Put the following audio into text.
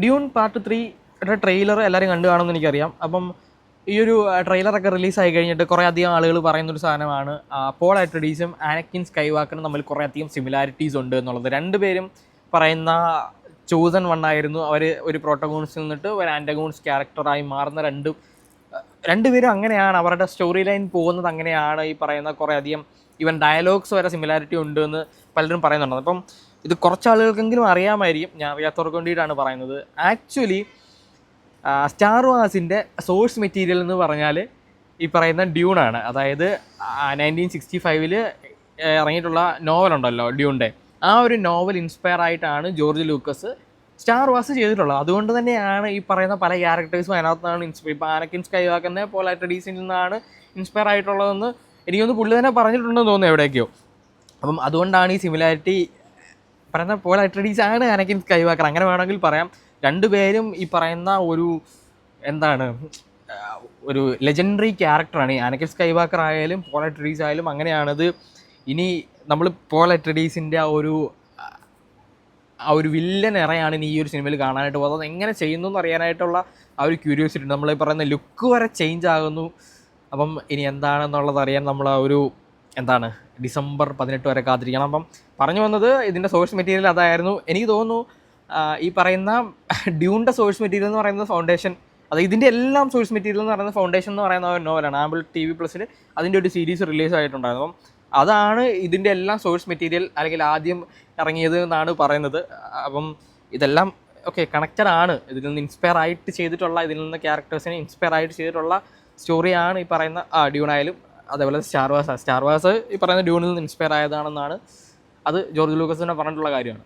Dune part 3 trailer എല്ലാവരും കണ്ടു കാണുമെന്ന് എനിക്കറിയാം. അപ്പം ഈ ഒരു ട്രെയിലറൊക്കെ റിലീസായി കഴിഞ്ഞിട്ട് കുറേ അധികം ആളുകൾ പറയുന്നൊരു സാധനമാണ് പോൾ അട്രെയ്ഡീസും ആനക്കിൻ സ്കൈവാക്കറും തമ്മിൽ കുറേ അധികം സിമിലാരിറ്റീസ് ഉണ്ട് എന്നുള്ളത്. രണ്ടുപേരും പറയുന്ന ചോസൺ വണ്ണായിരുന്നു. അവർ ഒരു പ്രോട്ടഗോണിസ്റ്റ് നിന്നിട്ട് ഒരു ആൻറ്റഗോണിസ്റ്റ് ക്യാരക്ടറായി മാറുന്ന രണ്ടുപേരും അങ്ങനെയാണ്. അവരുടെ സ്റ്റോറി ലൈൻ പോകുന്നത് അങ്ങനെയാണ്. ഈ പറയുന്ന കുറേ അധികം ഈവൻ ഡയലോഗ്സ് വരെ സിമിലാരിറ്റി ഉണ്ട് എന്ന് പലരും പറയുന്നുണ്ട്. അപ്പം ഇത് കുറച്ച് ആളുകൾക്കെങ്കിലും അറിയാമായിരിക്കും, ഞാൻ അറിയാത്തവർക്ക് വേണ്ടിയിട്ടാണ് പറയുന്നത്. ആക്ച്വലി സ്റ്റാർ വാർസിൻ്റെ സോഴ്സ് മെറ്റീരിയൽ എന്ന് പറഞ്ഞാൽ ഈ പറയുന്ന ഡ്യൂണാണ്. അതായത് 1965 ഇറങ്ങിയിട്ടുള്ള നോവലുണ്ടല്ലോ ഡ്യൂണിൻ്റെ, ആ ഒരു നോവൽ ഇൻസ്പയർ ആയിട്ടാണ് ജോർജ് ലൂക്കസ് സ്റ്റാർ വാർസ് ചെയ്തിട്ടുള്ളത്. അതുകൊണ്ട് തന്നെയാണ് ഈ പറയുന്ന പല ക്യാരക്ടേഴ്സും അതിനകത്താണ് ഇപ്പോൾ ആനക്കിൻ സ്കൈവാക്കറിനെ പോൾ അട്രെയ്ഡീസിൽ നിന്നാണ് ഇൻസ്പയർ ആയിട്ടുള്ളതെന്ന് എനിക്കൊന്ന് പുള്ളി തന്നെ പറഞ്ഞിട്ടുണ്ടെന്ന് തോന്നുന്നു എവിടേക്കോ. അപ്പം അതുകൊണ്ടാണ് ഈ സിമിലാരിറ്റി പറയുന്ന പോൾ അട്രെയ്ഡീസ് ആണ് ആനക്കിൻ സ്കൈവാക്കർ, അങ്ങനെ വേണമെങ്കിൽ പറയാം. രണ്ടുപേരും ഈ പറയുന്ന ഒരു ലെജൻഡറി ക്യാരക്ടറാണ്. ഈ ആനക്കിൻ സ്കൈവാക്കർ ആയാലും പോൾ അട്രെയ്ഡീസ് ആയാലും അങ്ങനെയാണത്. ഇനി നമ്മൾ പോൾ അട്രെയ്ഡീസിൻ്റെ ആ ഒരു വില്ലൻ ഇറയാണ് ഇനി ഈ ഒരു സിനിമയിൽ കാണാനായിട്ട് പോകുന്നത്. എങ്ങനെ ചെയ്യുന്നു എന്ന് അറിയാനായിട്ടുള്ള ആ ഒരു ക്യൂരിയോസിറ്റി ഉണ്ട്. നമ്മൾ ഈ പറയുന്ന ലുക്ക് വരെ ചേഞ്ച് ആകുന്നു. അപ്പം ഇനി എന്താണെന്നുള്ളത് അറിയാൻ നമ്മൾ ആ ഒരു ഡിസംബർ 18 വരെ കാത്തിരിക്കണം. അപ്പം പറഞ്ഞു വന്നത് ഇതിൻ്റെ സോഴ്സ് മെറ്റീരിയൽ അതായിരുന്നു. എനിക്ക് തോന്നുന്നു ഈ പറയുന്ന ഡ്യൂണിൻ്റെ സോഴ്സ് മെറ്റീരിയൽ എന്ന് പറയുന്നത് ഫൗണ്ടേഷൻ, അത് ഇതിൻ്റെ എല്ലാം സോഴ്സ് മെറ്റീരിയൽ എന്ന് പറയുന്നത് ഫൗണ്ടേഷൻ എന്ന് പറയുന്ന ഒരു നോവലാണ്. ആപ്പിൾ TV+ൽ അതിൻ്റെ ഒരു സീരീസ് റിലീസ് ആയിട്ടുണ്ടായിരുന്നു. അപ്പം അതാണ് ഇതിൻ്റെ എല്ലാം സോഴ്സ് മെറ്റീരിയൽ, അല്ലെങ്കിൽ ആദ്യം ഇറങ്ങിയത് എന്നാണ് പറയുന്നത്. അപ്പം ഇതെല്ലാം കണക്റ്റഡ് ആണ്. ഇതിൽ നിന്ന് ഇൻസ്പയർ ആയിട്ട് ചെയ്തിട്ടുള്ള, ഇതിൽ നിന്ന് ക്യാരക്ടേഴ്സിനെ ഇൻസ്പയർ ആയിട്ട് ചെയ്തിട്ടുള്ള സ്റ്റോറിയാണ് ഈ പറയുന്ന ഡ്യൂൺ ആയാലും അതേപോലെ സ്റ്റാർ വാർസ് ഈ പറയുന്ന ഡ്യൂണിൽ നിന്ന് ഇൻസ്പയർ ആയതാണെന്നാണ് അത് ജോർജ് ലൂക്കസ് തന്നെ പറഞ്ഞിട്ടുള്ള കാര്യമാണ്.